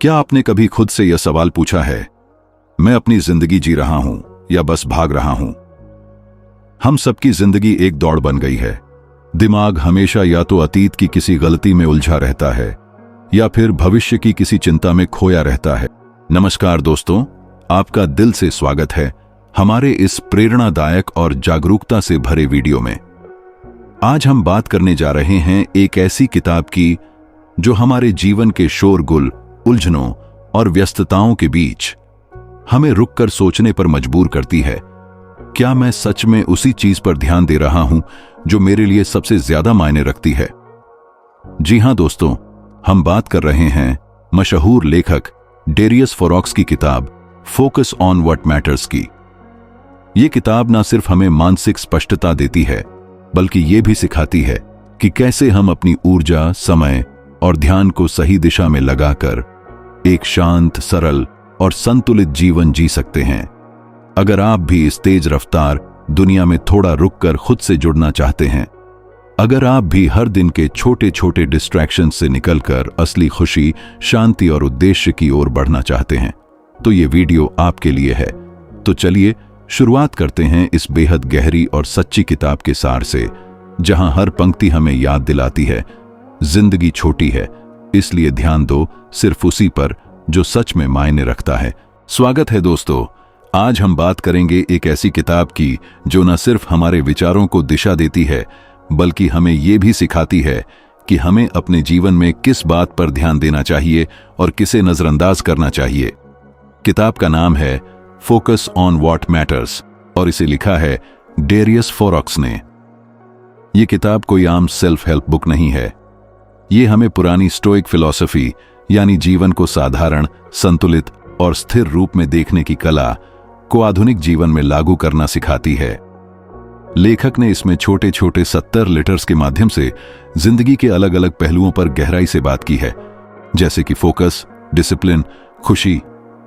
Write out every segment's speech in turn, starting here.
क्या आपने कभी खुद से यह सवाल पूछा है, मैं अपनी जिंदगी जी रहा हूं या बस भाग रहा हूं? हम सबकी जिंदगी एक दौड़ बन गई है। दिमाग हमेशा या तो अतीत की किसी गलती में उलझा रहता है या फिर भविष्य की किसी चिंता में खोया रहता है। नमस्कार दोस्तों, आपका दिल से स्वागत है हमारे इस प्रेरणादायक और जागरूकता से भरे वीडियो में। आज हम बात करने जा रहे हैं एक ऐसी किताब की जो हमारे जीवन के शोरगुल, उलझनों और व्यस्तताओं के बीच हमें रुककर सोचने पर मजबूर करती है। क्या मैं सच में उसी चीज पर ध्यान दे रहा हूं जो मेरे लिए सबसे ज्यादा मायने रखती है? जी हां दोस्तों, हम बात कर रहे हैं मशहूर लेखक डेरियस फोरॉक्स की किताब फोकस ऑन व्हाट मैटर्स की। यह किताब ना सिर्फ हमें मानसिक स्पष्टता देती है, बल्कि यह भी सिखाती है कि कैसे हम अपनी ऊर्जा, समय और ध्यान को सही दिशा में लगाकर एक शांत, सरल और संतुलित जीवन जी सकते हैं। अगर आप भी इस तेज रफ्तार दुनिया में थोड़ा रुककर खुद से जुड़ना चाहते हैं, अगर आप भी हर दिन के छोटे छोटे डिस्ट्रैक्शन से निकलकर असली खुशी, शांति और उद्देश्य की ओर बढ़ना चाहते हैं, तो ये वीडियो आपके लिए है। तो चलिए शुरुआत करते हैं इस बेहद गहरी और सच्ची किताब के सार से, जहां हर पंक्ति हमें याद दिलाती है, जिंदगी छोटी है, इसलिए ध्यान दो सिर्फ उसी पर जो सच में मायने रखता है। स्वागत है दोस्तों, आज हम बात करेंगे एक ऐसी किताब की जो न सिर्फ हमारे विचारों को दिशा देती है, बल्कि हमें यह भी सिखाती है कि हमें अपने जीवन में किस बात पर ध्यान देना चाहिए और किसे नजरअंदाज करना चाहिए। किताब का नाम है फोकस ऑन व्हाट मैटर्स और इसे लिखा है डेरियस फोरॉक्स ने। यह किताब कोई आम सेल्फ हेल्प बुक नहीं है। ये हमें पुरानी स्टोइक फिलॉसफी यानी जीवन को साधारण, संतुलित और स्थिर रूप में देखने की कला को आधुनिक जीवन में लागू करना सिखाती है। लेखक ने इसमें छोटे छोटे 70 लेटर्स के माध्यम से जिंदगी के अलग अलग पहलुओं पर गहराई से बात की है, जैसे कि फोकस, डिसिप्लिन, खुशी,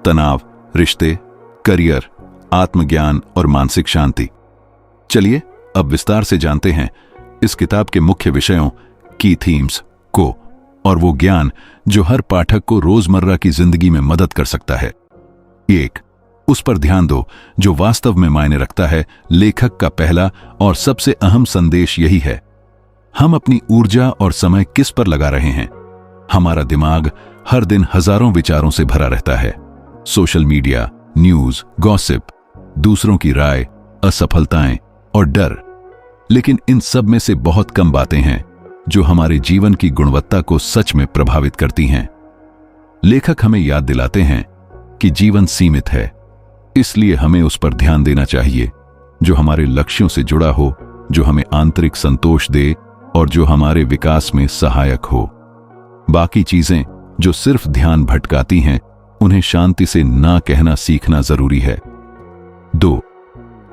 तनाव, रिश्ते, करियर, आत्मज्ञान और मानसिक शांति। चलिए अब विस्तार से जानते हैं इस किताब के मुख्य विषयों, की थीम्स को, और वो ज्ञान जो हर पाठक को रोजमर्रा की जिंदगी में मदद कर सकता है। 1. उस पर ध्यान दो जो वास्तव में मायने रखता है। लेखक का पहला और सबसे अहम संदेश यही है, हम अपनी ऊर्जा और समय किस पर लगा रहे हैं। हमारा दिमाग हर दिन हजारों विचारों से भरा रहता है। सोशल मीडिया, न्यूज, गॉसिप, दूसरों की राय, असफलताएं और डर। लेकिन इन सब में से बहुत कम बातें हैं जो हमारे जीवन की गुणवत्ता को सच में प्रभावित करती हैं। लेखक हमें याद दिलाते हैं कि जीवन सीमित है, इसलिए हमें उस पर ध्यान देना चाहिए जो हमारे लक्ष्यों से जुड़ा हो, जो हमें आंतरिक संतोष दे और जो हमारे विकास में सहायक हो। बाकी चीजें जो सिर्फ ध्यान भटकाती हैं, उन्हें शांति से ना कहना सीखना जरूरी है। 2.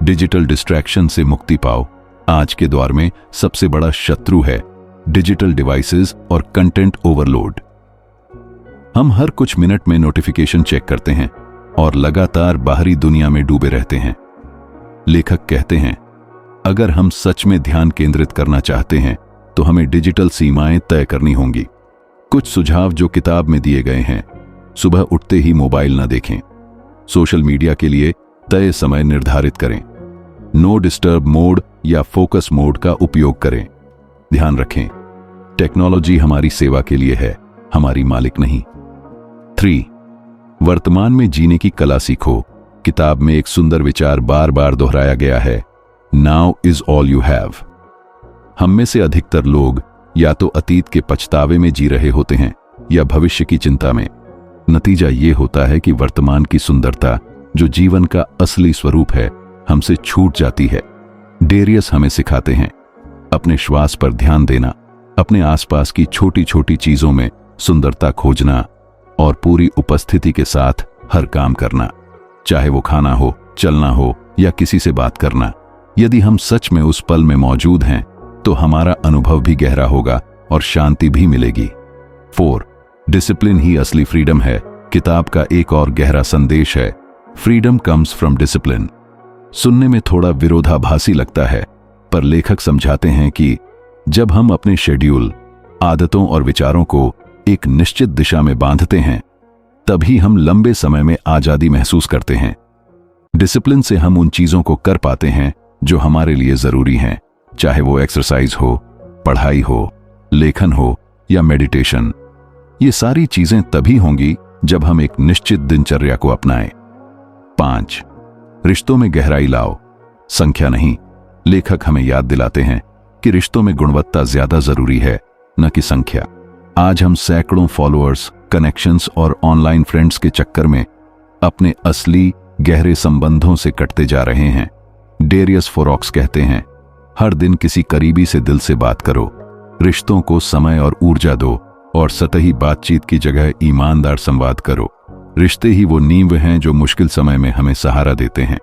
डिजिटल डिस्ट्रैक्शन से मुक्ति पाओ। आज के दौर में सबसे बड़ा शत्रु है डिजिटल डिवाइसेस और कंटेंट ओवरलोड। हम हर कुछ मिनट में नोटिफिकेशन चेक करते हैं और लगातार बाहरी दुनिया में डूबे रहते हैं। लेखक कहते हैं, अगर हम सच में ध्यान केंद्रित करना चाहते हैं तो हमें डिजिटल सीमाएं तय करनी होंगी। कुछ सुझाव जो किताब में दिए गए हैं: सुबह उठते ही मोबाइल न देखें, सोशल मीडिया के लिए तय समय निर्धारित करें, नो डिस्टर्ब मोड या फोकस मोड का उपयोग करें। ध्यान रखें, टेक्नोलॉजी हमारी सेवा के लिए है, हमारी मालिक नहीं। 3. वर्तमान में जीने की कला सीखो। किताब में एक सुंदर विचार बार बार दोहराया गया है, now is all you have. हम में से अधिकतर लोग या तो अतीत के पछतावे में जी रहे होते हैं या भविष्य की चिंता में। नतीजा ये होता है कि वर्तमान की सुंदरता, जो जीवन का असली स्वरूप है, हमसे छूट जाती है। डेरियस हमें सिखाते हैं अपने श्वास पर ध्यान देना, अपने आसपास की छोटी छोटी चीजों में सुंदरता खोजना और पूरी उपस्थिति के साथ हर काम करना, चाहे वो खाना हो, चलना हो या किसी से बात करना। यदि हम सच में उस पल में मौजूद हैं तो हमारा अनुभव भी गहरा होगा और शांति भी मिलेगी। 4. डिसिप्लिन ही असली फ्रीडम है। किताब का एक और गहरा संदेश है, फ्रीडम कम्स फ्रॉम डिसिप्लिन। सुनने में थोड़ा विरोधाभासी लगता है, पर लेखक समझाते हैं कि जब हम अपने शेड्यूल, आदतों और विचारों को एक निश्चित दिशा में बांधते हैं तभी हम लंबे समय में आजादी महसूस करते हैं। डिसिप्लिन से हम उन चीजों को कर पाते हैं जो हमारे लिए जरूरी हैं, चाहे वो एक्सरसाइज हो, पढ़ाई हो, लेखन हो या मेडिटेशन। ये सारी चीजें तभी होंगी जब हम एक निश्चित दिनचर्या को अपनाएं। 5. रिश्तों में गहराई लाओ, संख्या नहीं। लेखक हमें याद दिलाते हैं कि रिश्तों में गुणवत्ता ज्यादा जरूरी है, न कि संख्या। आज हम सैकड़ों फॉलोअर्स, कनेक्शंस और ऑनलाइन फ्रेंड्स के चक्कर में अपने असली गहरे संबंधों से कटते जा रहे हैं। डेरियस फोरॉक्स कहते हैं, हर दिन किसी करीबी से दिल से बात करो, रिश्तों को समय और ऊर्जा दो और सतही बातचीत की जगह ईमानदार संवाद करो। रिश्ते ही वो नींव हैं जो मुश्किल समय में हमें सहारा देते हैं।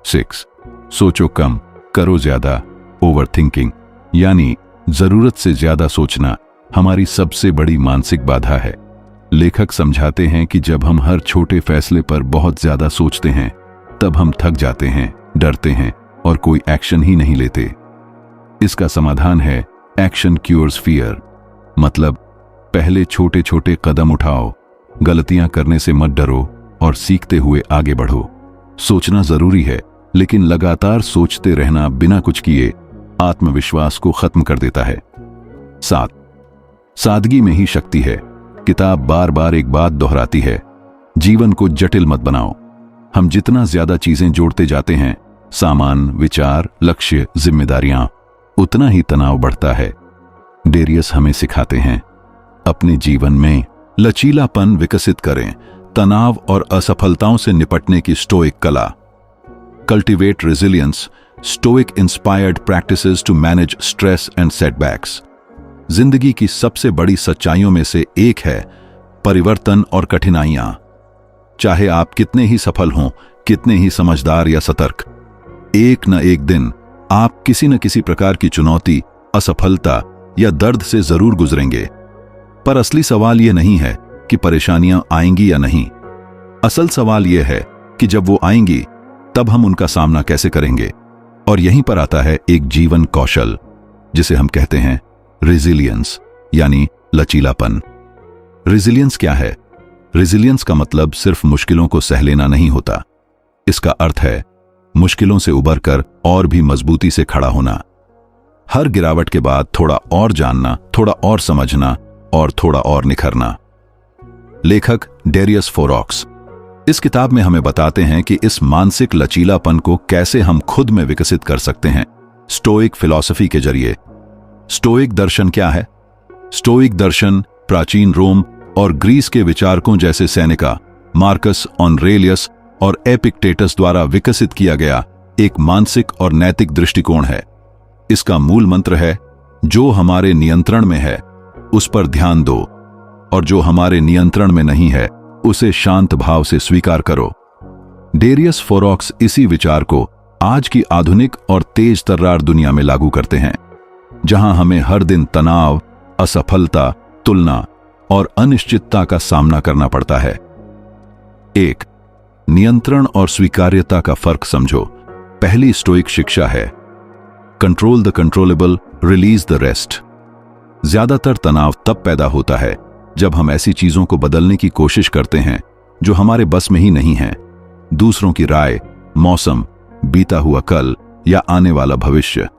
6. सोचो कम, करो ज्यादा। ओवरथिंकिंग यानी जरूरत से ज्यादा सोचना हमारी सबसे बड़ी मानसिक बाधा है। लेखक समझाते हैं कि जब हम हर छोटे फैसले पर बहुत ज्यादा सोचते हैं, तब हम थक जाते हैं, डरते हैं और कोई एक्शन ही नहीं लेते। इसका समाधान है एक्शन क्यूर्स फियर, मतलब पहले छोटे छोटे कदम उठाओ, गलतियां करने से मत डरो और सीखते हुए आगे बढ़ो। सोचना जरूरी है, लेकिन लगातार सोचते रहना बिना कुछ किए आत्मविश्वास को खत्म कर देता है। 7. सादगी में ही शक्ति है। किताब बार बार एक बात दोहराती है, जीवन को जटिल मत बनाओ। हम जितना ज्यादा चीजें जोड़ते जाते हैं, सामान, विचार, लक्ष्य, जिम्मेदारियां, उतना ही तनाव बढ़ता है। डेरियस हमें सिखाते हैं, अपने जीवन में लचीलापन विकसित करें, तनाव और असफलताओं से निपटने की स्टोइक कला। Cultivate resilience, stoic inspired practices to manage stress and setbacks. जिंदगी की सबसे बड़ी सच्चाइयों में से एक है परिवर्तन और कठिनाइयां। चाहे आप कितने ही सफल हों, कितने ही समझदार या सतर्क, एक न एक दिन आप किसी न किसी प्रकार की चुनौती, असफलता या दर्द से जरूर गुजरेंगे। पर असली सवाल यह नहीं है कि परेशानियां आएंगी या नहीं। असल सवाल यह है कि जब वो आएंगी, तब हम उनका सामना कैसे करेंगे। और यहीं पर आता है एक जीवन कौशल, जिसे हम कहते हैं रेजिलियंस, यानी लचीलापन। रेजिलियंस क्या है? रेजिलियंस का मतलब सिर्फ मुश्किलों को सह लेना नहीं होता। इसका अर्थ है मुश्किलों से उबरकर और भी मजबूती से खड़ा होना। हर गिरावट के बाद थोड़ा और जानना, थोड़ा और समझना और थोड़ा और निखरना। लेखक डेरियस फोरॉक्स इस किताब में हमें बताते हैं कि इस मानसिक लचीलापन को कैसे हम खुद में विकसित कर सकते हैं, स्टोइक फिलॉसफी के जरिए। स्टोइक दर्शन क्या है? स्टोइक दर्शन प्राचीन रोम और ग्रीस के विचारकों जैसे सेनेका, मार्कस ऑरेलियस और एपिक्टेटस द्वारा विकसित किया गया एक मानसिक और नैतिक दृष्टिकोण है। इसका मूल मंत्र है, जो हमारे नियंत्रण में है उस पर ध्यान दो, और जो हमारे नियंत्रण में नहीं है उसे शांत भाव से स्वीकार करो। डेरियस फोरॉक्स इसी विचार को आज की आधुनिक और तेज तर्रार दुनिया में लागू करते हैं, जहां हमें हर दिन तनाव, असफलता, तुलना और अनिश्चितता का सामना करना पड़ता है। 1. नियंत्रण और स्वीकार्यता का फर्क समझो। पहली स्टोइक शिक्षा है, control the controllable, release the rest. ज्यादातर तनाव तब पैदा होता है जब हम ऐसी चीजों को बदलने की कोशिश करते हैं जो हमारे बस में ही नहीं है। दूसरों की राय, मौसम, बीता हुआ कल या आने वाला भविष्य।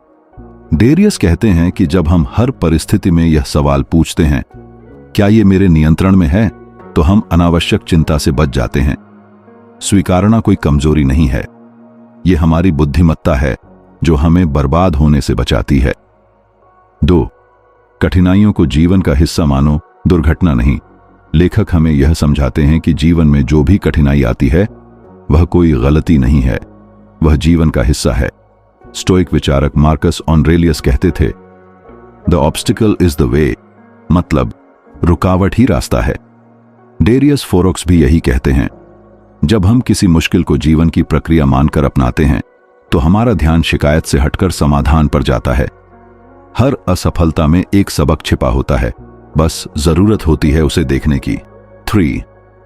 डेरियस कहते हैं कि जब हम हर परिस्थिति में यह सवाल पूछते हैं, क्या यह मेरे नियंत्रण में है, तो हम अनावश्यक चिंता से बच जाते हैं। स्वीकारना कोई कमजोरी नहीं है, यह हमारी बुद्धिमत्ता है जो हमें बर्बाद होने से बचाती है। 2. कठिनाइयों को जीवन का हिस्सा मानो, दुर्घटना नहीं। लेखक हमें यह समझाते हैं कि जीवन में जो भी कठिनाई आती है वह कोई गलती नहीं है, वह जीवन का हिस्सा है। स्टोइक विचारक मार्कस ऑरेलियस कहते थे, the obstacle is the way, मतलब रुकावट ही रास्ता है। डेरियस फोरॉक्स भी यही कहते हैं। जब हम किसी मुश्किल को जीवन की प्रक्रिया मानकर अपनाते हैं, तो हमारा ध्यान शिकायत से हटकर समाधान पर जाता है। हर असफलता में एक सबक छिपा होता है, बस जरूरत होती है उसे देखने की। 3.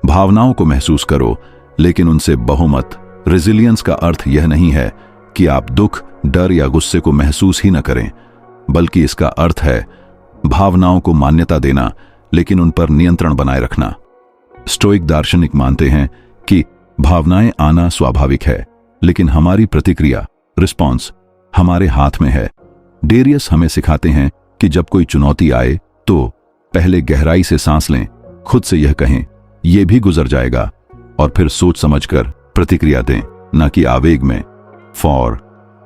भावनाओं को महसूस करो, लेकिन उनसे बहो मत। रेजिलियंस का अर्थ यह नहीं है कि आप दुख, डर या गुस्से को महसूस ही न करें, बल्कि इसका अर्थ है भावनाओं को मान्यता देना, लेकिन उन पर नियंत्रण बनाए रखना। स्टोइक दार्शनिक मानते हैं कि भावनाएं आना स्वाभाविक है, लेकिन हमारी प्रतिक्रिया, रिस्पॉन्स, हमारे हाथ में है। डेरियस हमें सिखाते हैं कि जब कोई चुनौती आए तो पहले गहराई से सांस लें, खुद से यह कहें, यह भी गुजर जाएगा, और फिर सोच समझकर प्रतिक्रिया दें, न कि आवेग में। फॉर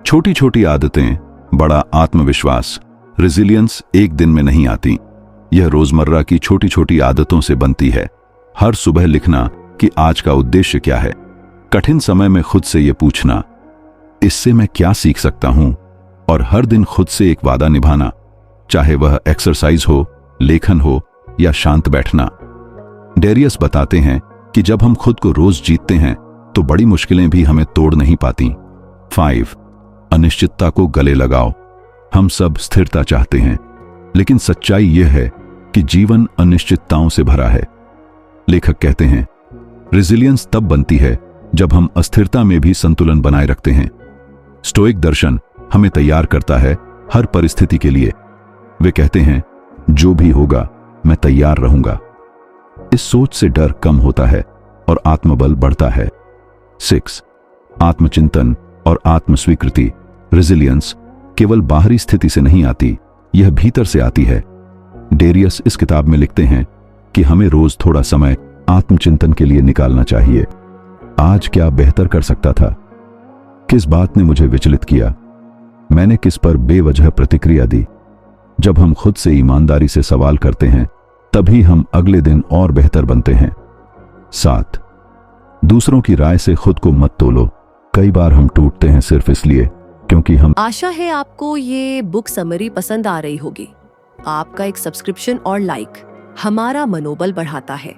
छोटी छोटी आदतें, बड़ा आत्मविश्वास। रेजिलियंस एक दिन में नहीं आती, यह रोजमर्रा की छोटी छोटी आदतों से बनती है। हर सुबह लिखना कि आज का उद्देश्य क्या है, कठिन समय में खुद से यह पूछना, इससे मैं क्या सीख सकता हूं, और हर दिन खुद से एक वादा निभाना, चाहे वह एक्सरसाइज हो, लेखन हो या शांत बैठना। डेरियस बताते हैं कि जब हम खुद को रोज जीतते हैं तो बड़ी मुश्किलें भी हमें तोड़ नहीं पाती। 5 अनिश्चितता को गले लगाओ। हम सब स्थिरता चाहते हैं, लेकिन सच्चाई यह है कि जीवन अनिश्चितताओं से भरा है। लेखक कहते हैं, रेजिलियंस तब बनती है जब हम अस्थिरता में भी संतुलन बनाए रखते हैं। स्टोइक दर्शन हमें तैयार करता है हर परिस्थिति के लिए। वे कहते हैं, जो भी होगा मैं तैयार रहूंगा। इस सोच से डर कम होता है और आत्मबल बढ़ता है। 6 आत्मचिंतन और आत्मस्वीकृति। रेजिलियंस केवल बाहरी स्थिति से नहीं आती, यह भीतर से आती है। डेरियस इस किताब में लिखते हैं कि हमें रोज थोड़ा समय आत्मचिंतन के लिए निकालना चाहिए। आज क्या बेहतर कर सकता था? किस बात ने मुझे विचलित किया? मैंने किस पर बेवजह प्रतिक्रिया दी? जब हम खुद से ईमानदारी से सवाल करते हैं, तभी हम अगले दिन और बेहतर बनते हैं। 7 दूसरों की राय से खुद को मत तोलो। कई बार हम टूटते हैं सिर्फ इसलिए क्योंकि हम। आशा है आपको ये बुक समरी पसंद आ रही होगी। आपका एक सब्सक्रिप्शन और लाइक हमारा मनोबल बढ़ाता है,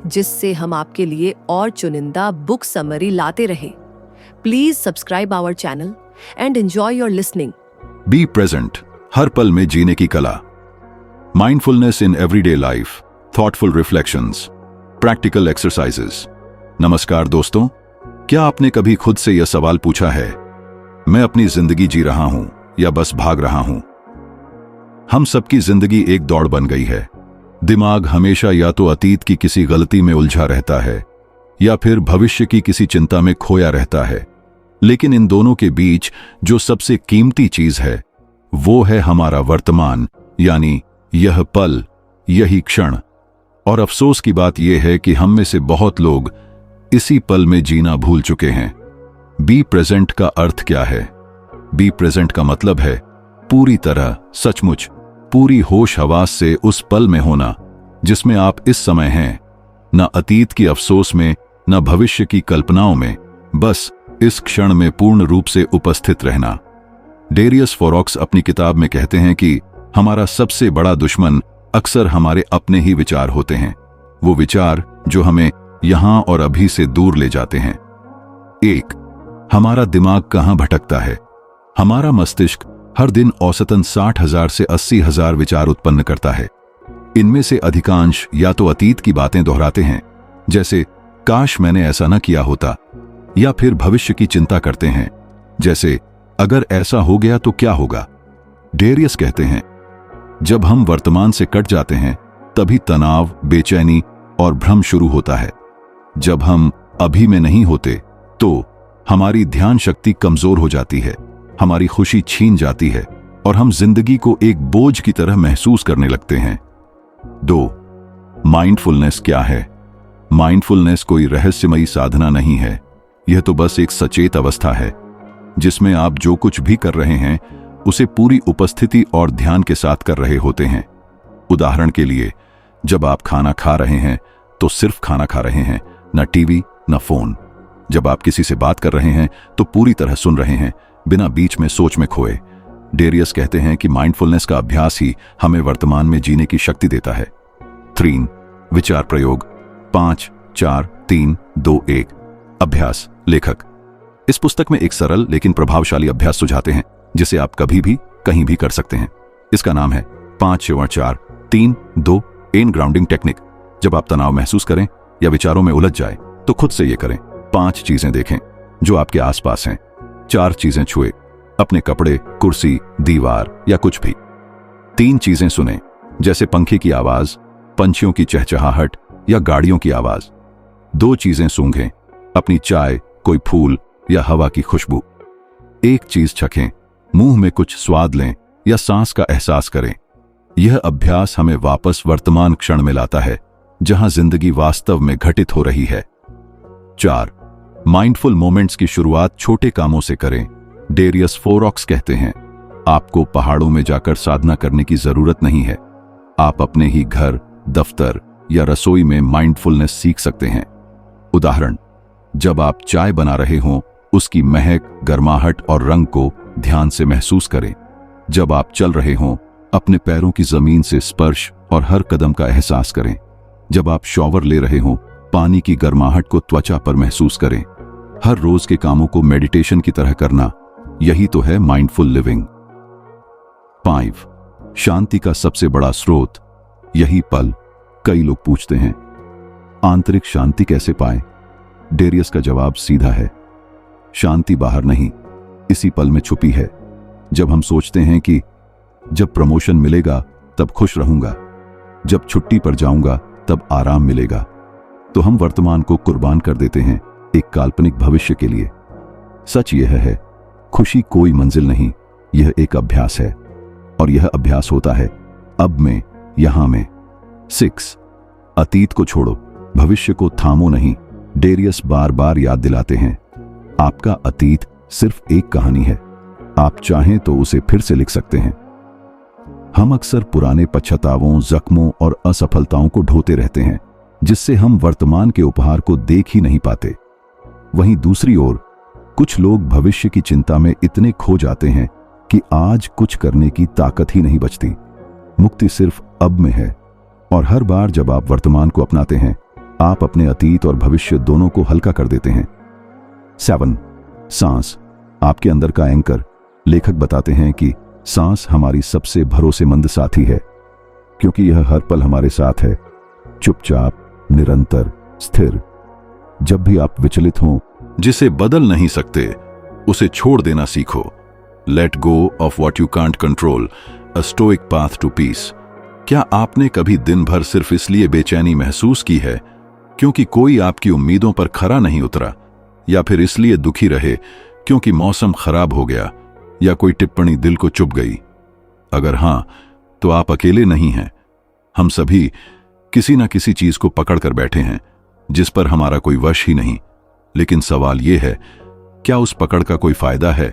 जिससे हम आपके लिए और चुनिंदा बुक समरी लाते रहे। Please subscribe our channel and enjoy your listening. Be present, हर पल में जीने की कला। Mindfulness in everyday life, thoughtful reflections, practical exercises. नमस्कार दोस्तों, क्या आपने कभी खुद से यह सवाल पूछा है, मैं अपनी जिंदगी जी रहा हूं या बस भाग रहा हूं? हम सबकी जिंदगी एक दौड़ बन गई है। दिमाग हमेशा या तो अतीत की किसी गलती में उलझा रहता है या फिर भविष्य की किसी चिंता में खोया रहता है। लेकिन इन दोनों के बीच जो सबसे कीमती चीज है वो है हमारा वर्तमान, यानी यह पल, यही क्षण। और अफसोस की बात यह है कि हम में से बहुत लोग इसी पल में जीना भूल चुके हैं। बी प्रेजेंट का अर्थ क्या है? बी प्रेजेंट का मतलब है पूरी तरह, सचमुच, पूरी होश हवास से उस पल में होना जिसमें आप इस समय हैं, न अतीत की अफसोस में, न भविष्य की कल्पनाओं में, बस इस क्षण में पूर्ण रूप से उपस्थित रहना। डेरियस फोरॉक्स अपनी किताब में कहते हैं कि हमारा सबसे बड़ा दुश्मन अक्सर हमारे अपने ही विचार होते हैं, वो विचार जो हमें यहां और अभी से दूर ले जाते हैं। 1 हमारा दिमाग कहां भटकता है? हमारा मस्तिष्क हर दिन औसतन 60,000 से 80,000 विचार उत्पन्न करता है। इनमें से अधिकांश या तो अतीत की बातें दोहराते हैं, जैसे काश मैंने ऐसा न किया होता, या फिर भविष्य की चिंता करते हैं, जैसे अगर ऐसा हो गया तो क्या होगा। डेरियस कहते हैं, जब हम वर्तमान से कट जाते हैं तभी तनाव, बेचैनी और भ्रम शुरू होता है। जब हम अभी में नहीं होते तो हमारी ध्यान शक्ति कमजोर हो जाती है, हमारी खुशी छीन जाती है और हम जिंदगी को एक बोझ की तरह महसूस करने लगते हैं। 2 माइंडफुलनेस क्या है? माइंडफुलनेस कोई रहस्यमयी साधना नहीं है, यह तो बस एक सचेत अवस्था है जिसमें आप जो कुछ भी कर रहे हैं उसे पूरी उपस्थिति और ध्यान के साथ कर रहे होते हैं। उदाहरण के लिए, जब आप खाना खा रहे हैं तो सिर्फ खाना खा रहे हैं, न टीवी न फोन। जब आप किसी से बात कर रहे हैं तो पूरी तरह सुन रहे हैं, बिना बीच में सोच में खोए। डेरियस कहते हैं कि माइंडफुलनेस का अभ्यास ही हमें वर्तमान में जीने की शक्ति देता है। 3 विचार प्रयोग। 5 4 3 2 1 अभ्यास। लेखक इस पुस्तक में एक सरल लेकिन प्रभावशाली अभ्यास सुझाते हैं जिसे आप कभी भी कहीं भी कर सकते हैं। इसका नाम है 5 4 3 2 1 ग्राउंडिंग टेक्निक। जब आप तनाव महसूस करें या विचारों में उलझ जाए तो खुद से ये करें। 5 चीजें देखें जो आपके आसपास हैं। 4 चीजें छुए, अपने कपड़े, कुर्सी, दीवार या कुछ भी। 3 चीजें सुने, जैसे पंखे की आवाज, पंछियों की चहचहाहट या गाड़ियों की आवाज। दो चीजें सूंघें, अपनी चाय, कोई फूल या हवा की खुशबू। एक चीज चखें, मुंह में कुछ स्वाद लें या सांस का एहसास करें। यह अभ्यास हमें वापस वर्तमान क्षण में लाता है, जहां जिंदगी वास्तव में घटित हो रही है। 4. माइंडफुल मोमेंट्स की शुरुआत छोटे कामों से करें। डेरियस फोरॉक्स कहते हैं, आपको पहाड़ों में जाकर साधना करने की जरूरत नहीं है। आप अपने ही घर, दफ्तर या रसोई में माइंडफुलनेस सीख सकते हैं। उदाहरण, जब आप चाय बना रहे हों, उसकी महक, गर्माहट और रंग को ध्यान से महसूस करें। जब आप चल रहे हों, अपने पैरों की जमीन से स्पर्श और हर कदम का एहसास करें। जब आप शॉवर ले रहे हों, पानी की गर्माहट को त्वचा पर महसूस करें। हर रोज के कामों को मेडिटेशन की तरह करना, यही तो है माइंडफुल लिविंग। 5. शांति का सबसे बड़ा स्रोत, यही पल। कई लोग पूछते हैं, आंतरिक शांति कैसे पाएं? डेरियस का जवाब सीधा है, शांति बाहर नहीं, इसी पल में छुपी है। जब हम सोचते हैं कि जब प्रमोशन मिलेगा तब खुश रहूंगा, जब छुट्टी पर जाऊंगा तब आराम मिलेगा, तो हम वर्तमान को कुर्बान कर देते हैं एक काल्पनिक भविष्य के लिए। सच यह है, खुशी कोई मंजिल नहीं, यह एक अभ्यास है, और यह अभ्यास होता है अब में, यहां में। 6. अतीत को छोड़ो, भविष्य को थामो नहीं। डेरियस बार बार याद दिलाते हैं, आपका अतीत सिर्फ एक कहानी है, आप चाहें तो उसे फिर से लिख सकते हैं। हम अक्सर पुराने पश्चातावों, जख्मों और असफलताओं को ढोते रहते हैं, जिससे हम वर्तमान के उपहार को देख ही नहीं पाते। वहीं दूसरी ओर कुछ लोग भविष्य की चिंता में इतने खो जाते हैं कि आज कुछ करने की ताकत ही नहीं बचती। मुक्ति सिर्फ अब में है, और हर बार जब आप वर्तमान को अपनाते हैं, आप अपने अतीत और भविष्य दोनों को हल्का कर देते हैं। 7. सांस, आपके अंदर का एंकर। लेखक बताते हैं कि सांस हमारी सबसे भरोसेमंद साथी है, क्योंकि यह हर पल हमारे साथ है, चुपचाप, निरंतर, स्थिर। जब भी आप विचलित हों, जिसे बदल नहीं सकते उसे छोड़ देना सीखो। Let go of what you can't control, a stoic path to peace. क्या आपने कभी दिन भर सिर्फ इसलिए बेचैनी महसूस की है क्योंकि कोई आपकी उम्मीदों पर खरा नहीं उतरा, या फिर इसलिए दुखी रहे क्योंकि मौसम खराब हो गया या कोई टिप्पणी दिल को चुभ गई? अगर हां, तो आप अकेले नहीं हैं। हम सभी किसी न किसी चीज को पकड़ कर बैठे हैं जिस पर हमारा कोई वश ही नहीं। लेकिन सवाल यह है, क्या उस पकड़ का कोई फायदा है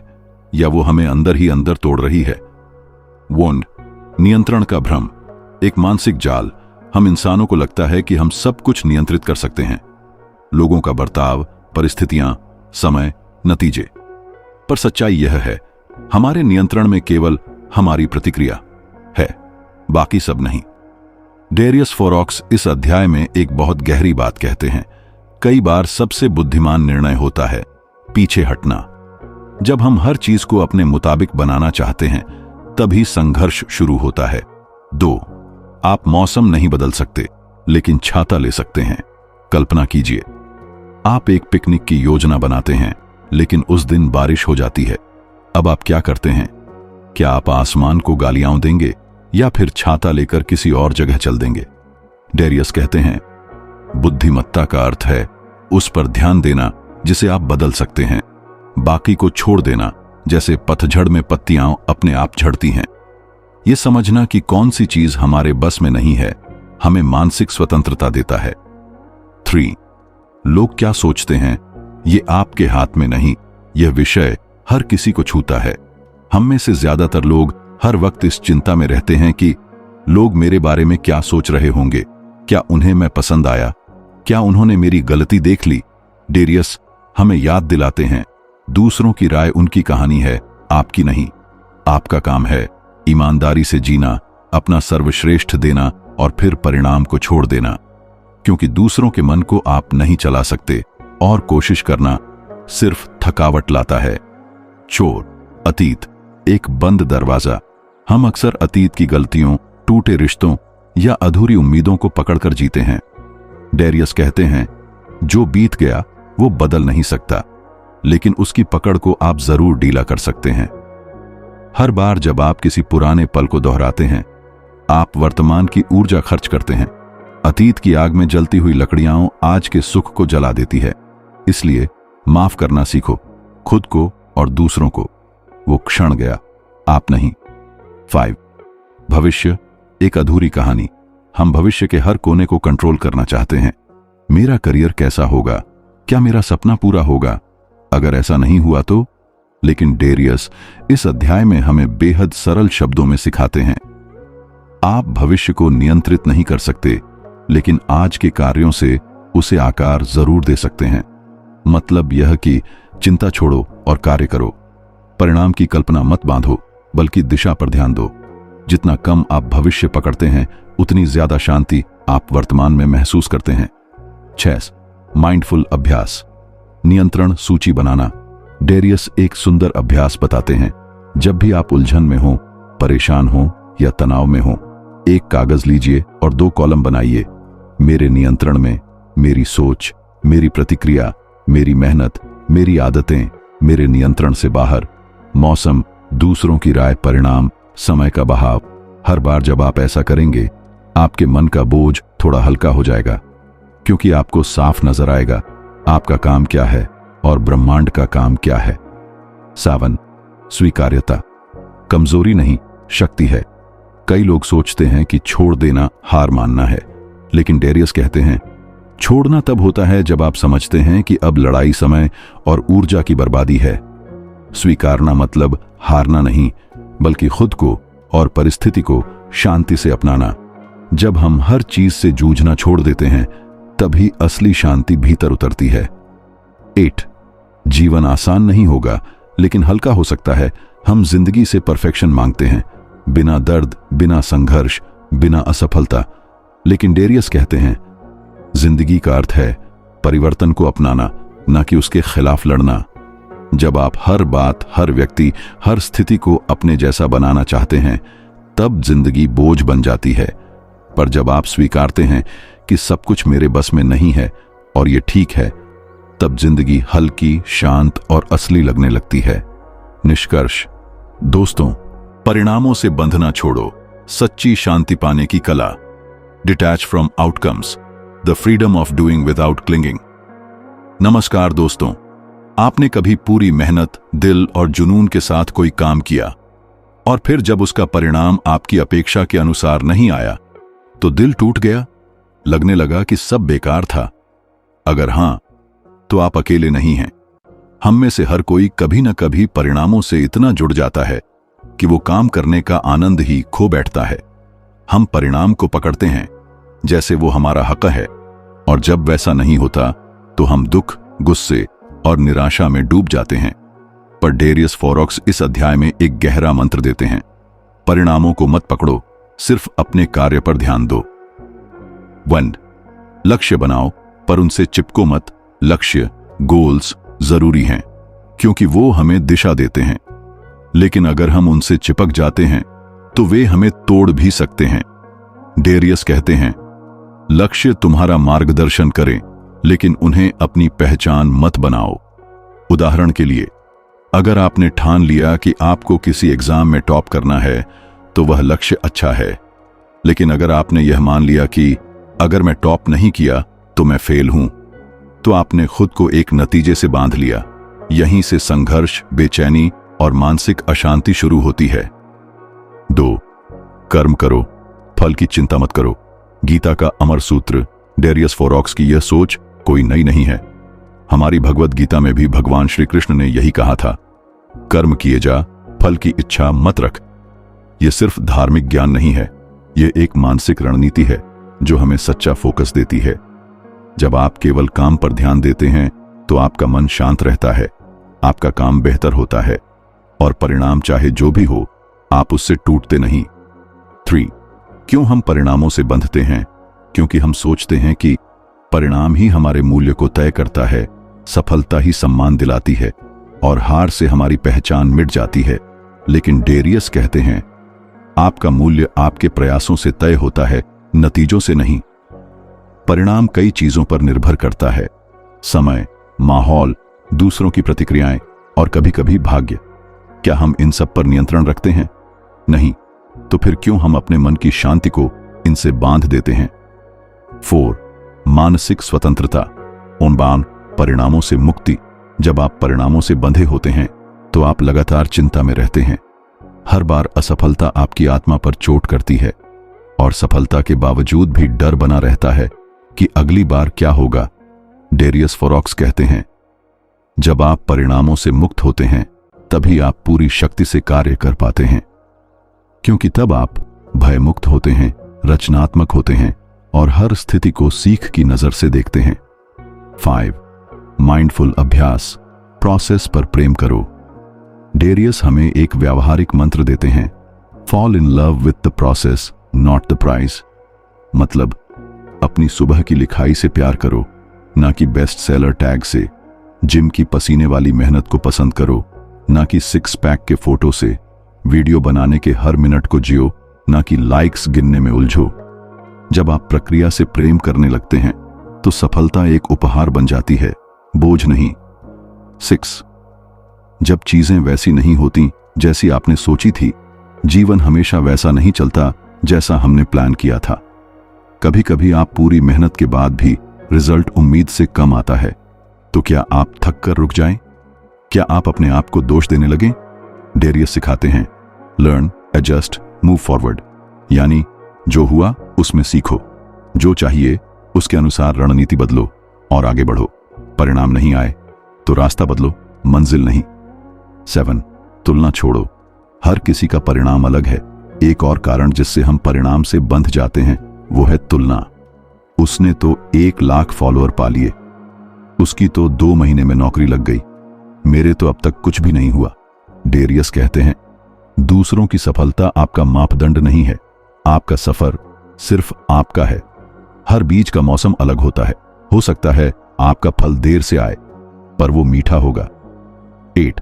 या वो हमें अंदर ही अंदर तोड़ रही है? वोंड, नियंत्रण का भ्रम, एक मानसिक जाल। हम इंसानों को लगता है कि हम सब कुछ नियंत्रित कर सकते हैं, लोगों का बर्ताव, परिस्थितियां, समय, नतीजे। पर सच्चाई यह है, हमारे नियंत्रण में केवल हमारी प्रतिक्रिया है, बाकी सब नहीं। डेरियस फोरॉक्स इस अध्याय में एक बहुत गहरी बात कहते हैं। कई बार सबसे बुद्धिमान निर्णय होता है पीछे हटना। जब हम हर चीज को अपने मुताबिक बनाना चाहते हैं, तभी संघर्ष शुरू होता है। 2. आप मौसम नहीं बदल सकते, लेकिन छाता ले सकते हैं। कल्पना कीजिए, आप एक पिकनिक की योजना बनाते हैं, लेकिन उस दिन बारिश हो जाती है। अब आप क्या करते हैं? क्या आप आसमान को गालियां देंगे या फिर छाता लेकर किसी और जगह चल देंगे? डेरियस कहते हैं, बुद्धिमत्ता का अर्थ है उस पर ध्यान देना जिसे आप बदल सकते हैं, बाकी को छोड़ देना, जैसे पतझड़ में पत्तियां अपने आप झड़ती हैं। यह समझना कि कौन सी चीज हमारे बस में नहीं है, हमें मानसिक स्वतंत्रता देता है। 3. लोग क्या सोचते हैं, ये आपके हाथ में नहीं, यह विषय हर किसी को छूता है। हम में से ज्यादातर लोग हर वक्त इस चिंता में रहते हैं कि लोग मेरे बारे में क्या सोच रहे होंगे, क्या उन्हें मैं पसंद आया, क्या उन्होंने मेरी गलती देख ली। डेरियस हमें याद दिलाते हैं, दूसरों की राय उनकी कहानी है, आपकी नहीं। आपका काम है ईमानदारी से जीना, अपना सर्वश्रेष्ठ देना और फिर परिणाम को छोड़ देना, क्योंकि दूसरों के मन को आप नहीं चला सकते और कोशिश करना सिर्फ थकावट लाता है। चोर, अतीत, एक बंद दरवाजा। हम अक्सर अतीत की गलतियों, टूटे रिश्तों या अधूरी उम्मीदों को पकड़कर जीते हैं। डेरियस कहते हैं, जो बीत गया वो बदल नहीं सकता, लेकिन उसकी पकड़ को आप जरूर ढीला कर सकते हैं। हर बार जब आप किसी पुराने पल को दोहराते हैं, आप वर्तमान की ऊर्जा खर्च करते हैं। अतीत की आग में जलती हुई लकड़ियां आज के सुख को जला देती है। इसलिए माफ करना सीखो, खुद को और दूसरों को। वो क्षण गया, आप नहीं। 5 भविष्य एक अधूरी कहानी। हम भविष्य के हर कोने को कंट्रोल करना चाहते हैं। मेरा करियर कैसा होगा? क्या मेरा सपना पूरा होगा? अगर ऐसा नहीं हुआ तो? लेकिन डेरियस इस अध्याय में हमें बेहद सरल शब्दों में सिखाते हैं, आप भविष्य को नियंत्रित नहीं कर सकते, लेकिन आज के कार्यों से उसे आकार जरूर दे सकते हैं। मतलब यह कि चिंता छोड़ो और कार्य करो। परिणाम की कल्पना मत बांधो, बल्कि दिशा पर ध्यान दो। जितना कम आप भविष्य पकड़ते हैं, उतनी ज्यादा शांति आप वर्तमान में महसूस करते हैं। 6 माइंडफुल अभ्यास। नियंत्रण सूची बनाना। डेरियस एक सुंदर अभ्यास बताते हैं। जब भी आप उलझन में हो, परेशान हो या तनाव में हो, एक कागज लीजिए और 2 कॉलम बनाइए। मेरे नियंत्रण में, मेरी सोच, मेरी प्रतिक्रिया, मेरी मेहनत, मेरी आदतें मेरे नियंत्रण से बाहर, मौसम, दूसरों की राय, परिणाम, समय का बहाव। हर बार जब आप ऐसा करेंगे, आपके मन का बोझ थोड़ा हल्का हो जाएगा, क्योंकि आपको साफ नजर आएगा आपका काम क्या है और ब्रह्मांड का काम क्या है। 7 स्वीकार्यता। कमजोरी नहीं, शक्ति है। कई लोग सोचते हैं कि छोड़ देना हार मानना है, लेकिन डेरियस कहते हैं छोड़ना तब होता है जब आप समझते हैं कि अब लड़ाई समय और ऊर्जा की बर्बादी है। स्वीकारना मतलब हारना नहीं, बल्कि खुद को और परिस्थिति को शांति से अपनाना। जब हम हर चीज से जूझना छोड़ देते हैं, तभी असली शांति भीतर उतरती है। 8 जीवन आसान नहीं होगा, लेकिन हल्का हो सकता है। हम जिंदगी से परफेक्शन मांगते हैं, बिना दर्द, बिना संघर्ष, बिना असफलता। लेकिन डेरियस कहते हैं जिंदगी का अर्थ है परिवर्तन को अपनाना, न कि उसके खिलाफ लड़ना। जब आप हर बात, हर व्यक्ति, हर स्थिति को अपने जैसा बनाना चाहते हैं, तब जिंदगी बोझ बन जाती है। पर जब आप स्वीकारते हैं कि सब कुछ मेरे बस में नहीं है और ये ठीक है, तब जिंदगी हल्की, शांत और असली लगने लगती है। निष्कर्ष। दोस्तों, परिणामों से बंधना छोड़ो, सच्ची शांति पाने की कला। Detach from outcomes, the freedom of doing without clinging. नमस्कार दोस्तों, आपने कभी पूरी मेहनत, दिल और जुनून के साथ कोई काम किया और फिर जब उसका परिणाम आपकी अपेक्षा के अनुसार नहीं आया तो दिल टूट गया? लगने लगा कि सब बेकार था? अगर हां, तो आप अकेले नहीं हैं। हम में से हर कोई कभी न कभी परिणामों से इतना जुड़ जाता है कि वो काम करने का आनंद ही खो बैठता है। हम परिणाम को पकड़ते हैं जैसे वो हमारा हक है, और जब वैसा नहीं होता तो हम दुख, गुस्से और निराशा में डूब जाते हैं। पर डेरियस फोरॉक्स इस अध्याय में एक गहरा मंत्र देते हैं। परिणामों को मत पकड़ो, सिर्फ अपने कार्य पर ध्यान दो। 1 लक्ष्य बनाओ, पर उनसे चिपको मत। लक्ष्य, गोल्स जरूरी हैं, क्योंकि वो हमें दिशा देते हैं, लेकिन अगर हम उनसे चिपक जाते हैं तो वे हमें तोड़ भी सकते हैं। डेरियस कहते हैं लक्ष्य तुम्हारा मार्गदर्शन करें, लेकिन उन्हें अपनी पहचान मत बनाओ। उदाहरण के लिए, अगर आपने ठान लिया कि आपको किसी एग्जाम में टॉप करना है, तो वह लक्ष्य अच्छा है। लेकिन अगर आपने यह मान लिया कि अगर मैं टॉप नहीं किया तो मैं फेल हूं, तो आपने खुद को एक नतीजे से बांध लिया। यहीं से संघर्ष, बेचैनी और मानसिक अशांति शुरू होती है। 2 कर्म करो, फल की चिंता मत करो। गीता का अमर सूत्र, डेरियस फोरॉक्स की यह सोच कोई नई नहीं है। हमारी भगवत गीता में भी भगवान श्री कृष्ण ने यही कहा था, कर्म किए जा, फल की इच्छा मत रख। यह सिर्फ धार्मिक ज्ञान नहीं है, यह एक मानसिक रणनीति है जो हमें सच्चा फोकस देती है। जब आप केवल काम पर ध्यान देते हैं तो आपका मन शांत रहता है, आपका काम बेहतर होता है, और परिणाम चाहे जो भी हो, आप उससे टूटते नहीं। 3 क्यों हम परिणामों से बंधते हैं? क्योंकि हम सोचते हैं कि परिणाम ही हमारे मूल्य को तय करता है, सफलता ही सम्मान दिलाती है और हार से हमारी पहचान मिट जाती है। लेकिन डेरियस कहते हैं आपका मूल्य आपके प्रयासों से तय होता है, नतीजों से नहीं। परिणाम कई चीजों पर निर्भर करता है, समय, माहौल, दूसरों की प्रतिक्रियाएं और कभी-कभी भाग्य। क्या हम इन सब पर नियंत्रण रखते हैं? नहीं। तो फिर क्यों हम अपने मन की शांति को इनसे बांध देते हैं? 4. मानसिक स्वतंत्रता, उन्बान परिणामों से मुक्ति। जब आप परिणामों से बंधे होते हैं तो आप लगातार चिंता में रहते हैं। हर बार असफलता आपकी आत्मा पर चोट करती है और सफलता के बावजूद भी डर बना रहता है कि अगली बार क्या होगा। डेरियस फोरॉक्स कहते हैं, जब आप परिणामों से मुक्त होते हैं तभी आप पूरी शक्ति से कार्य कर पाते हैं, क्योंकि तब आप भयमुक्त होते हैं, रचनात्मक होते हैं और हर स्थिति को सीख की नजर से देखते हैं। 5. माइंडफुल अभ्यास, प्रोसेस पर प्रेम करो। डेरियस हमें एक व्यावहारिक मंत्र देते हैं, fall in love with the process not the prize. मतलब अपनी सुबह की लिखाई से प्यार करो, ना कि बेस्ट सेलर टैग से। जिम की पसीने वाली मेहनत को पसंद करो, ना कि सिक्स पैक के फोटो से। वीडियो बनाने के हर मिनट को जियो, ना कि लाइक्स गिनने में उलझो। जब आप प्रक्रिया से प्रेम करने लगते हैं तो सफलता एक उपहार बन जाती है, बोझ नहीं। 6. जब चीजें वैसी नहीं होती जैसी आपने सोची थी, जीवन हमेशा वैसा नहीं चलता जैसा हमने प्लान किया था। कभी कभी आप पूरी मेहनत के बाद भी रिजल्ट उम्मीद से कम आता है, तो क्या आप थक कर रुक जाएं? क्या आप अपने आप को दोष देने लगें? डेरियस सिखाते हैं, लर्न, एडजस्ट, मूव फॉरवर्ड। यानी जो हुआ उसमें सीखो, जो चाहिए उसके अनुसार रणनीति बदलो और आगे बढ़ो। परिणाम नहीं आए तो रास्ता बदलो, मंजिल नहीं। 7. तुलना छोड़ो, हर किसी का परिणाम अलग है। एक और कारण जिससे हम परिणाम से बंध जाते हैं वो है तुलना। उसने तो 1 लाख फॉलोअर पा लिए, उसकी तो 2 महीने में नौकरी लग गई, मेरे तो अब तक कुछ भी नहीं हुआ। डेरियस कहते हैं, दूसरों की सफलता आपका मापदंड नहीं है, आपका सफर सिर्फ आपका है। हर बीज का मौसम अलग होता है, हो सकता है आपका फल देर से आए पर वो मीठा होगा। 8.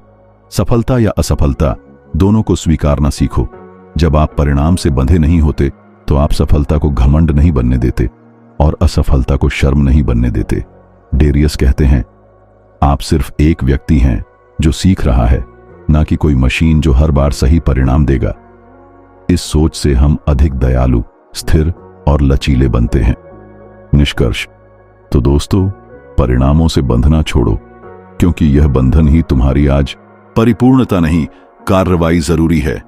सफलता या असफलता दोनों को स्वीकारना सीखो। जब आप परिणाम से बंधे नहीं होते तो आप सफलता को घमंड नहीं बनने देते और असफलता को शर्म नहीं बनने देते। डेरियस कहते हैं, आप सिर्फ एक व्यक्ति हैं जो सीख रहा है, ना कि कोई मशीन जो हर बार सही परिणाम देगा। इस सोच से हम अधिक दयालु, स्थिर और लचीले बनते हैं। निष्कर्ष, तो दोस्तों, परिणामों से बंधना छोड़ो, क्योंकि यह बंधन ही तुम्हारी आज परिपूर्णता नहीं, कार्रवाई जरूरी है।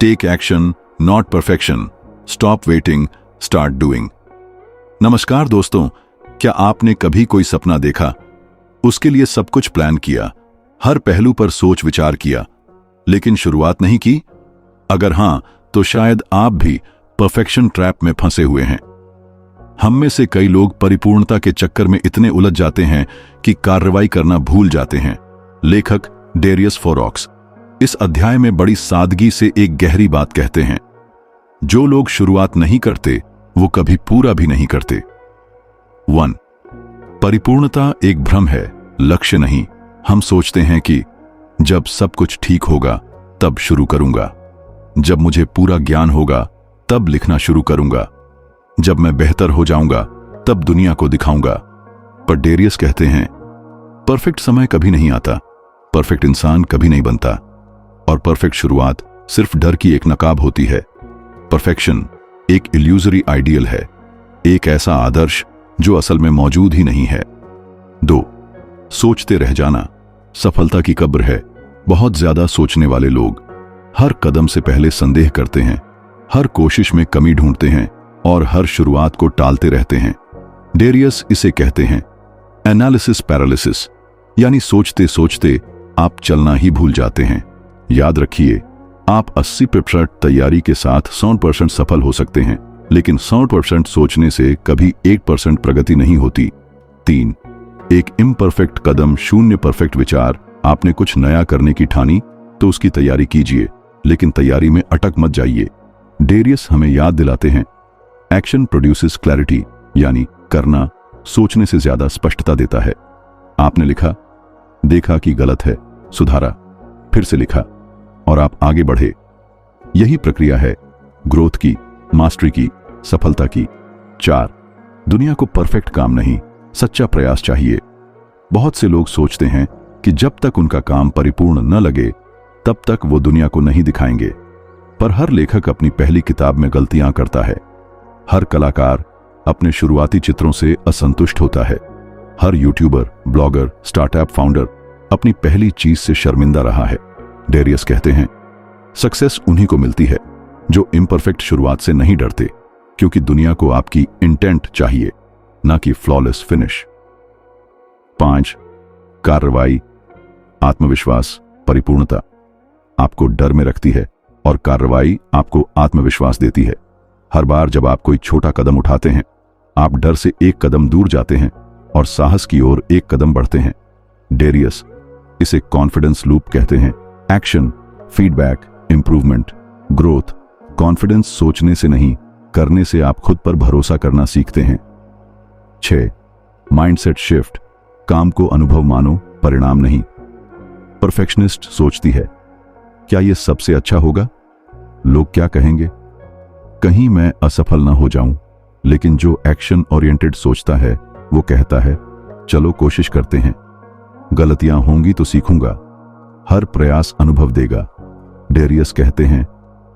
Take action, not perfection. Stop waiting, start doing. नमस्कार दोस्तों, क्या आपने कभी कोई सपना देखा, उसके लिए सब कुछ प्लान किया, हर पहलू पर सोच विचार किया, लेकिन शुरुआत नहीं की? अगर हां, तो शायद आप भी परफेक्शन ट्रैप में फंसे हुए हैं। हम में से कई लोग परिपूर्णता के चक्कर में इतने उलझ जाते हैं कि कार्रवाई करना भूल जाते हैं। लेखक डेरियस फोरॉक्स इस अध्याय में बड़ी सादगी से एक गहरी बात कहते हैं, जो लोग शुरुआत नहीं करते वो कभी पूरा भी नहीं करते। 1. परिपूर्णता एक भ्रम है, लक्ष्य नहीं। हम सोचते हैं कि जब सब कुछ ठीक होगा तब शुरू करूंगा, जब मुझे पूरा ज्ञान होगा तब लिखना शुरू करूंगा, जब मैं बेहतर हो जाऊंगा तब दुनिया को दिखाऊंगा। पर डेरियस कहते हैं, परफेक्ट समय कभी नहीं आता, परफेक्ट इंसान कभी नहीं बनता, और परफेक्ट शुरुआत सिर्फ डर की एक नकाब होती है। परफेक्शन एक इल्यूजरी आइडियल है, एक ऐसा आदर्श जो असल में मौजूद ही नहीं है। 2. सोचते रह जाना सफलता की कब्र है। बहुत ज्यादा सोचने वाले लोग हर कदम से पहले संदेह करते हैं, हर कोशिश में कमी ढूंढते हैं और हर शुरुआत को टालते रहते हैं। डेरियस इसे कहते हैं एनालिसिस पैरालिसिस, यानी सोचते सोचते आप चलना ही भूल जाते हैं। याद रखिए, आप 80% तैयारी के साथ 100% सफल हो सकते हैं, लेकिन 100% सोचने से कभी 1% प्रगति नहीं होती। 3. एक इम्परफेक्ट कदम, शून्य परफेक्ट विचार। आपने कुछ नया करने की ठानी तो उसकी तैयारी कीजिए, लेकिन तैयारी में अटक मत जाइए। डेरियस हमें याद दिलाते हैं, एक्शन प्रोड्यूसेस क्लैरिटी, यानी करना सोचने से ज्यादा स्पष्टता देता है। आपने लिखा, देखा कि गलत है, सुधारा, फिर से लिखा और आप आगे बढ़े। यही प्रक्रिया है ग्रोथ की, मास्टरी की, सफलता की। 4. दुनिया को परफेक्ट काम नहीं, सच्चा प्रयास चाहिए। बहुत से लोग सोचते हैं कि जब तक उनका काम परिपूर्ण न लगे तब तक वो दुनिया को नहीं दिखाएंगे, पर हर लेखक अपनी पहली किताब में गलतियां करता है। हर कलाकार अपने शुरुआती चित्रों से असंतुष्ट होता है। हर यूट्यूबर, ब्लॉगर, स्टार्टअप फाउंडर अपनी पहली चीज से शर्मिंदा रहा है। डेरियस कहते हैं, सक्सेस उन्हीं को मिलती है जो इम्परफेक्ट शुरुआत से नहीं डरते, क्योंकि दुनिया को आपकी इंटेंट चाहिए, ना कि फ्लॉलेस फिनिश। 5. कार्रवाई, आत्मविश्वास, परिपूर्णता आपको डर में रखती है और कार्रवाई आपको आत्मविश्वास देती है। हर बार जब आप कोई छोटा कदम उठाते हैं, आप डर से एक कदम दूर जाते हैं और साहस की ओर एक कदम बढ़ते हैं। डेरियस इसे कॉन्फिडेंस लूप कहते हैं। Action, feedback, improvement, growth. Confidence सोचने से नहीं, करने से आप खुद पर भरोसा करना सीखते हैं। 6. माइंडसेट शिफ्ट, काम को अनुभव मानो, परिणाम नहीं। परफेक्शनिस्ट सोचती है, क्या यह सबसे अच्छा होगा? लोग क्या कहेंगे? कहीं मैं असफल ना हो जाऊं। लेकिन जो एक्शन ओरिएंटेड सोचता है वो कहता है, चलो कोशिश करते हैं, गलतियां होंगी तो सीखूंगा, हर प्रयास अनुभव देगा। डेरियस कहते हैं,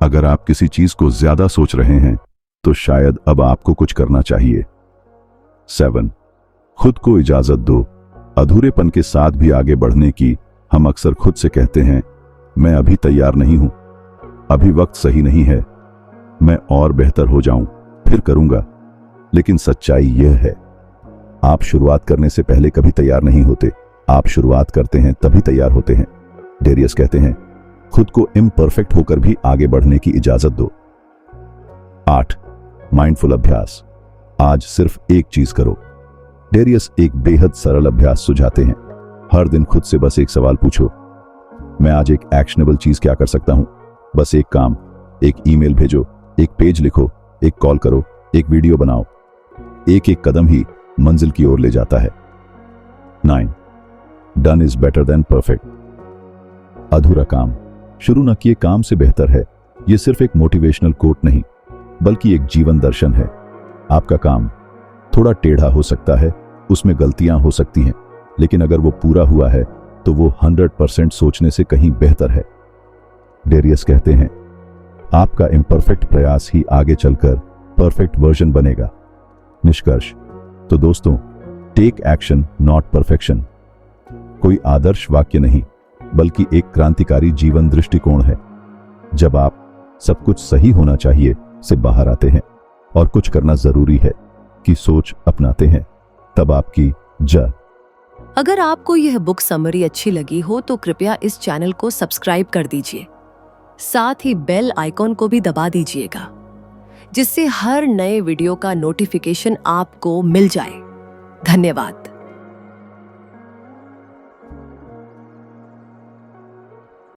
अगर आप किसी चीज को ज्यादा सोच रहे हैं तो शायद अब आपको कुछ करना चाहिए। 7. खुद को इजाजत दो, अधूरेपन के साथ भी आगे बढ़ने की। हम अक्सर खुद से कहते हैं, मैं अभी तैयार नहीं हूं, अभी वक्त सही नहीं है, मैं और बेहतर हो जाऊं, फिर करूंगा। लेकिन सच्चाई यह है, आप शुरुआत करने से पहले कभी तैयार नहीं होते, आप शुरुआत करते हैं तभी तैयार होते हैं। डेरियस कहते हैं, खुद को इम्परफेक्ट होकर भी आगे बढ़ने की इजाजत दो। 8. माइंडफुल अभ्यास, आज सिर्फ एक चीज करो। डेरियस एक बेहद सरल अभ्यास सुझाते हैं। हर दिन खुद से बस एक सवाल पूछो, मैं आज एक एक्शनेबल चीज क्या कर सकता हूं? बस एक काम, एक ईमेल भेजो, एक पेज लिखो, एक कॉल करो, एक वीडियो बनाओ। एक एक कदम ही मंजिल की ओर ले जाता है। 9. Done is better than perfect, अधूरा काम शुरू न किए काम से बेहतर है। यह सिर्फ एक मोटिवेशनल कोट नहीं, बल्कि एक जीवन दर्शन है। आपका काम थोड़ा टेढ़ा हो सकता है, उसमें गलतियां हो सकती हैं, लेकिन अगर वो पूरा हुआ है तो वो 100% सोचने से कहीं बेहतर है। डेरियस कहते हैं, आपका इम्परफेक्ट प्रयास ही आगे चलकर परफेक्ट वर्जन बनेगा। निष्कर्ष, तो दोस्तों, टेक एक्शन नॉट परफेक्शन कोई आदर्श वाक्य नहीं, बल्कि एक क्रांतिकारी जीवन दृष्टिकोण है। जब आप सब कुछ सही होना चाहिए से बाहर आते हैं और कुछ करना जरूरी है कि सोच अपनाते हैं, तब आपकी जय। अगर आपको यह बुक समरी अच्छी लगी हो तो कृपया इस चैनल को सब्सक्राइब कर दीजिए, साथ ही बेल आइकॉन को भी दबा दीजिएगा, जिससे हर नए वीडियो का नोटिफिकेशन आपको मिल जाए। धन्यवाद।